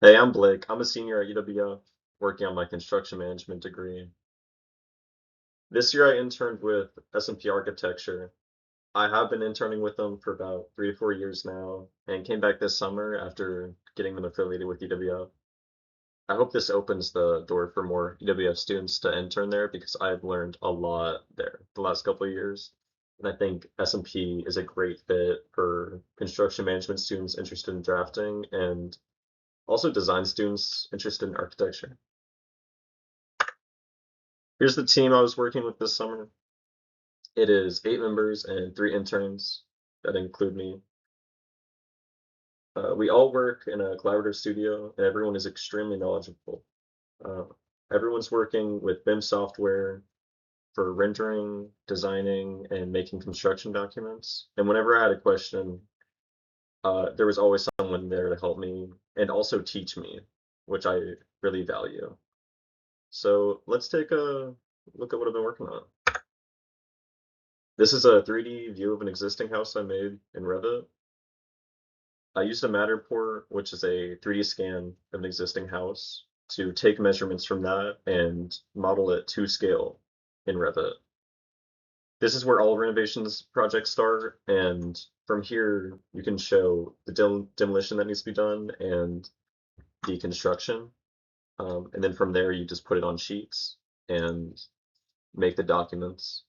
Hey, I'm Blake. I'm a senior at UWF working on my construction management degree. This year I interned with S&P Architecture. I have been interning with them for about 3 to 4 years now and came back this summer after getting them affiliated with UWF. I hope this opens the door for more UWF students to intern there because I've learned a lot there the last couple of years. And I think S&P is a great fit for construction management students interested in drafting and also design students interested in architecture. Here's the team I was working with this summer. It is 8 members and 3 interns that include me. We all work in a collaborative studio, and everyone is extremely knowledgeable. Uh, Everyone's working with BIM software for rendering, designing, and making construction documents. And whenever I had a question, there was always someone there to help me and also teach me, which I really value. So let's take a look at what I've been working on. This is a 3D view of an existing house I made in Revit. I used a Matterport, which is a 3D scan of an existing house, to take measurements from that and model it to scale in Revit. This is where all renovations projects start, and from here you can show the demolition that needs to be done and the construction. And then from there you just put it on sheets and make the documents.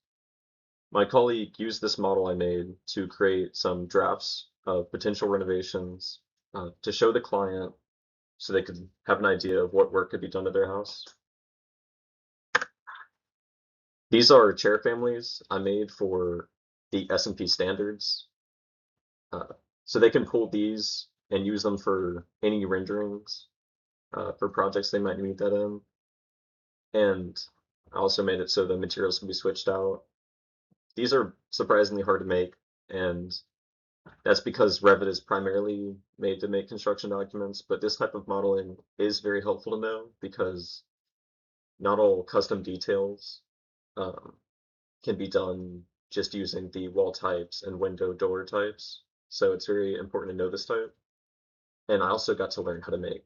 My colleague used this model I made to create some drafts of potential renovations to show the client so they could have an idea of what work could be done to their house. These are chair families I made for the S&P standards. Uh, so they can pull these and use them for any renderings for projects they might need that in. And I also made it so the materials can be switched out. These are surprisingly hard to make, and that's because Revit is primarily made to make construction documents, but this type of modeling is very helpful to know because not all custom details um, can be done just using the wall types and window door types. So it's very important to know this type. And I also got to learn how to make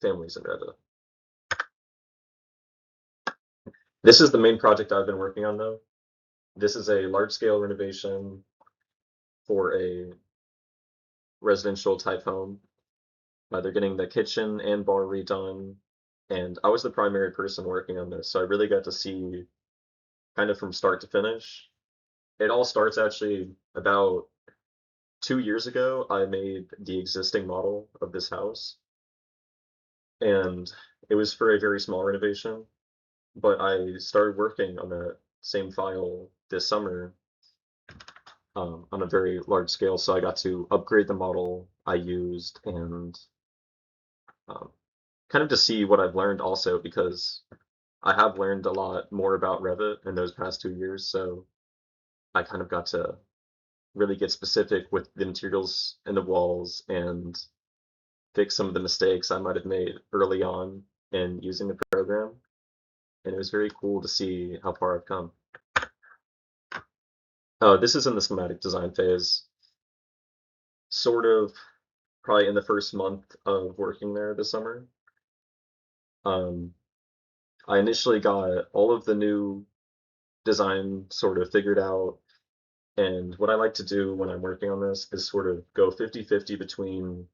families in Revit. This is the main project I've been working on though. This is a large scale renovation for a residential type home. They're getting the kitchen and bar redone. And I was the primary person working on this, so I really got to see kind of from start to finish. It all starts actually about 2 years ago. I made the existing model of this house, and it was for a very small renovation. But I started working on that same file this summer on a very large scale, so I got to upgrade the model I used and um, kind of to see what I've learned also because I have learned a lot more about Revit in those past 2 years, so I kind of got to really get specific with the materials and the walls and fix some of the mistakes I might have made early on in using the program. And it was very cool to see how far I've come. This is in the schematic design phase, sort of probably in the first month of working there this summer. Um, I initially got all of the new design sort of figured out. And what I like to do when I'm working on this is sort of go 50-50 between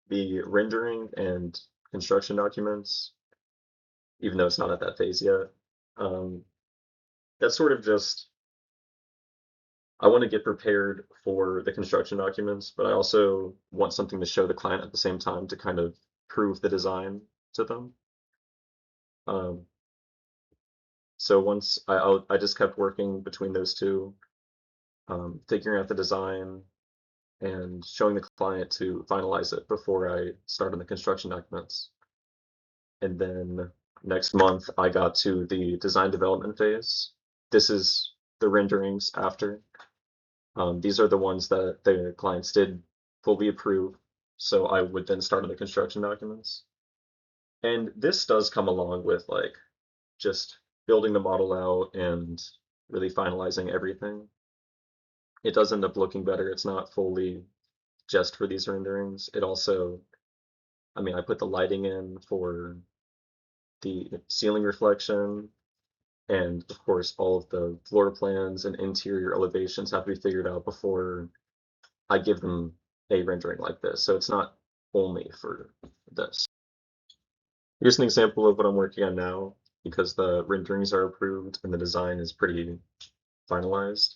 the rendering and construction documents, even though it's not at that phase yet. Um, that's sort of just, I want to get prepared for the construction documents, but I also want something to show the client at the same time to kind of prove the design to them. Um, so once I just kept working between those two, figuring out the design and showing the client to finalize it before I start on the construction documents. And then next month, I got to the design development phase. This is the renderings after. These are the ones that the clients did fully approve. So I would then start on the construction documents. And this does come along with like just building the model out and really finalizing everything. It does end up looking better. It's not fully just for these renderings. It also I mean, I put the lighting in for the ceiling reflection, and of course, all of the floor plans and interior elevations have to be figured out before I give them a rendering like this. So it's not only for this. Here's an example of what I'm working on now because the renderings are approved and the design is pretty finalized.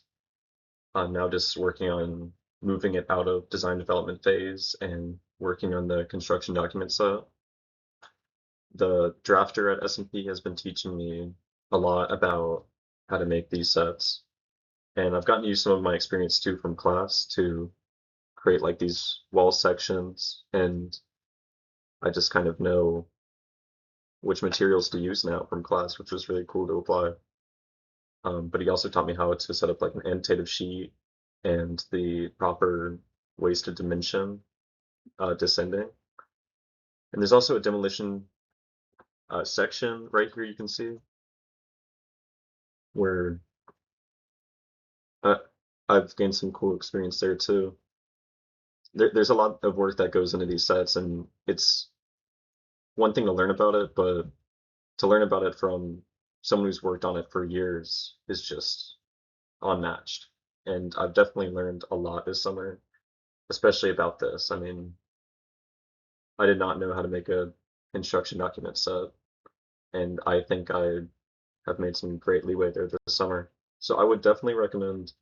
I'm now just working on moving it out of design development phase and working on the construction document set. The drafter at S&P has been teaching me a lot about how to make these sets, and I've gotten to use some of my experience too from class to create like these wall sections, and I just kind of know which materials to use now from class, which was really cool to apply. But he also taught me how to set up like an annotative sheet and the proper ways to dimension descending. And there's also a demolition section right here you can see where uh, I've gained some cool experience there too. There's a lot of work that goes into these sets, and it's one thing to learn about it, but to learn about it from someone who's worked on it for years is just unmatched. And I've definitely learned a lot this summer, especially about this. I mean, I did not know how to make a construction document set, and I think I have made some great leeway there this summer. So I would definitely recommend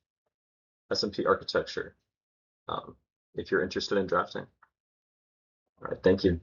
S&P architecture um, if you're interested in drafting. All right, thank you.